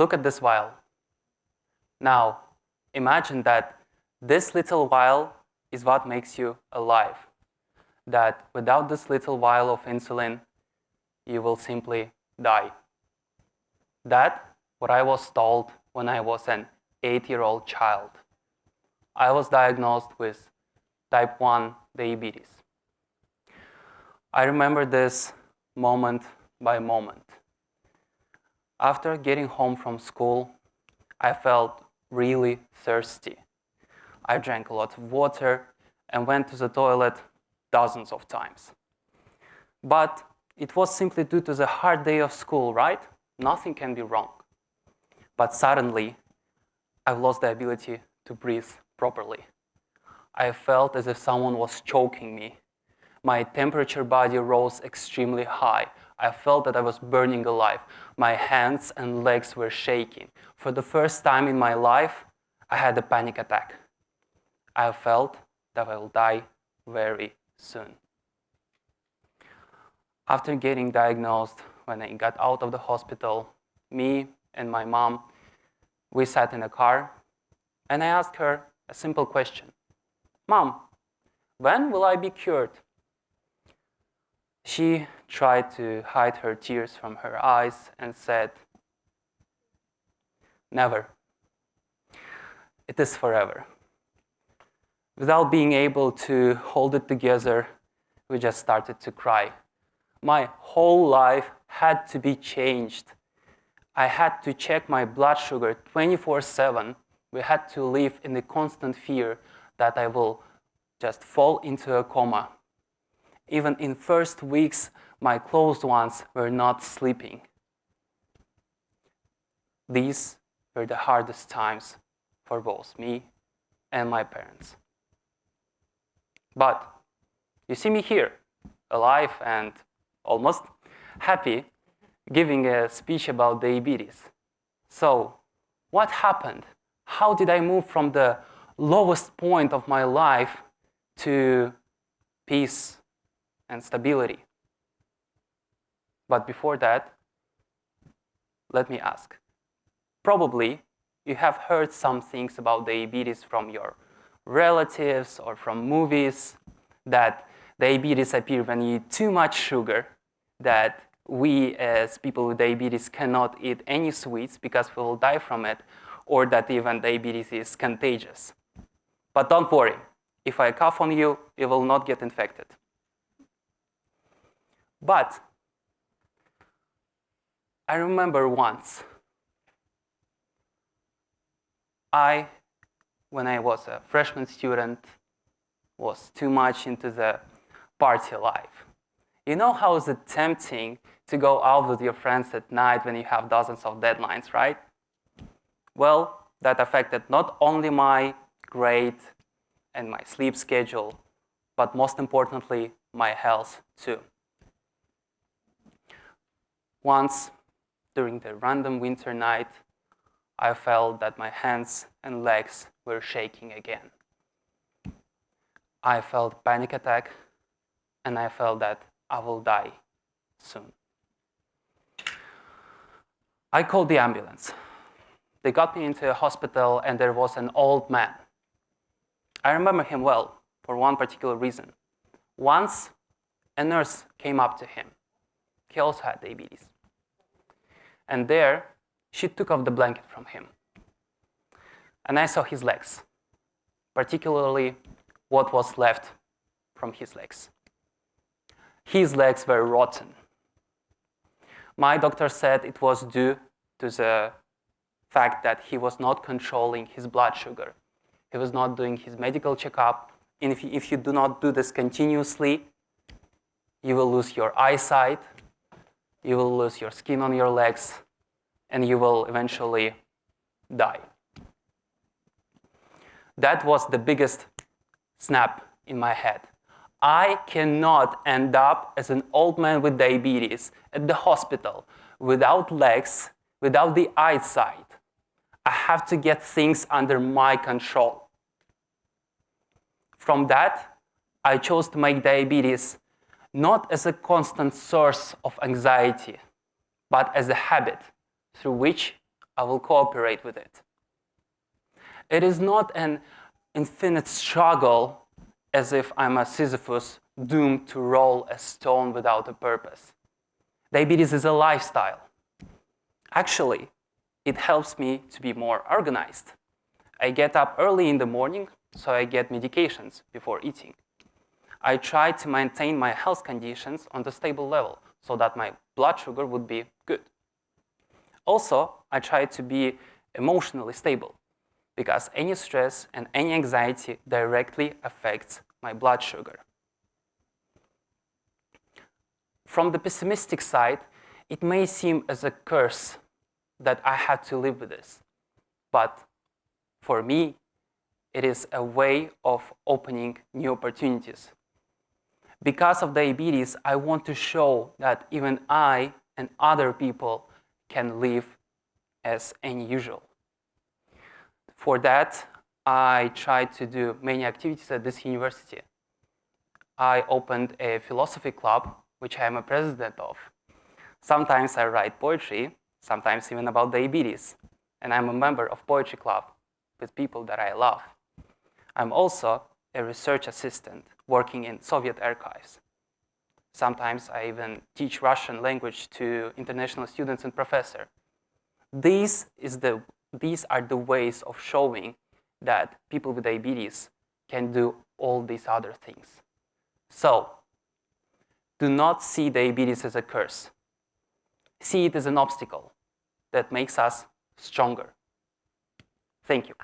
look at this vial. Now, imagine that this little vial is what makes you alive. That without this little vial of insulin, you will simply die. That's what I was told when I was an 8-year-old child. I was diagnosed with type 1 diabetes. I remember this moment by moment. After getting home from school, I felt really thirsty. I drank a lot of water and went to the toilet dozens of times. But it was simply due to the hard day of school, right? Nothing can be wrong. But suddenly, I lost the ability to breathe properly. I felt as if someone was choking me. My temperature body rose extremely high. I felt that I was burning alive. My hands and legs were shaking. For the first time in my life, I had a panic attack. I felt that I will die very soon. After getting diagnosed, when I got out of the hospital, me and my mom, we sat in a car, and I asked her a simple question. Mom, when will I be cured? She tried to hide her tears from her eyes and said, never. It is forever. Without being able to hold it together, we just started to cry. My whole life had to be changed. I had to check my blood sugar 24/7. We had to live in the constant fear that I will just fall into a coma. Even in first weeks, my close ones were not sleeping. These were the hardest times for both me and my parents. But you see me here, alive and almost happy, giving a speech about diabetes. So, what happened? How did I move from the lowest point of my life to peace and stability? But before that, let me ask. Probably you have heard some things about diabetes from your relatives or from movies, that diabetes appears when you eat too much sugar, that we as people with diabetes cannot eat any sweets because we will die from it, or that even diabetes is contagious. But don't worry, if I cough on you, you will not get infected. But I remember once, when I was a freshman student, was too much into the party life. You know how is it tempting to go out with your friends at night when you have dozens of deadlines, right? Well, that affected not only my grade and my sleep schedule, but most importantly, my health too. Once, during the random winter night, I felt that my hands and legs were shaking again. I felt panic attack, and I felt that I will die soon. I called the ambulance. They got me into a hospital, and there was an old man. I remember him well for one particular reason. Once, a nurse came up to him. He also had diabetes. And there, she took off the blanket from him. And I saw his legs, particularly what was left from his legs. His legs were rotten. My doctor said it was due to the fact that he was not controlling his blood sugar. He was not doing his medical checkup. And if you do not do this continuously, you will lose your eyesight, you will lose your skin on your legs, and you will eventually die. That was the biggest snap in my head. I cannot end up as an old man with diabetes at the hospital without legs, without the eyesight. I have to get things under my control. From that, I chose to make diabetes not as a constant source of anxiety, but as a habit through which I will cooperate with it. It is not an infinite struggle as if I'm a Sisyphus doomed to roll a stone without a purpose. Diabetes is a lifestyle. Actually, it helps me to be more organized. I get up early in the morning, so I get medications before eating. I try to maintain my health conditions on the stable level so that my blood sugar would be good. Also, I try to be emotionally stable because any stress and any anxiety directly affects my blood sugar. From the pessimistic side, it may seem as a curse that I had to live with this. But for me, it is a way of opening new opportunities. Because of diabetes, I want to show that even I and other people can live as any usual. For that, I tried to do many activities at this university. I opened a philosophy club, which I am a president of. Sometimes I write poetry, sometimes even about diabetes, and I'm a member of poetry club with people that I love. I'm also a research assistant working in Soviet archives. Sometimes I even teach Russian language to international students and professors. These are the ways of showing that people with diabetes can do all these other things. So, do not see diabetes as a curse. See it as an obstacle that makes us stronger. Thank you.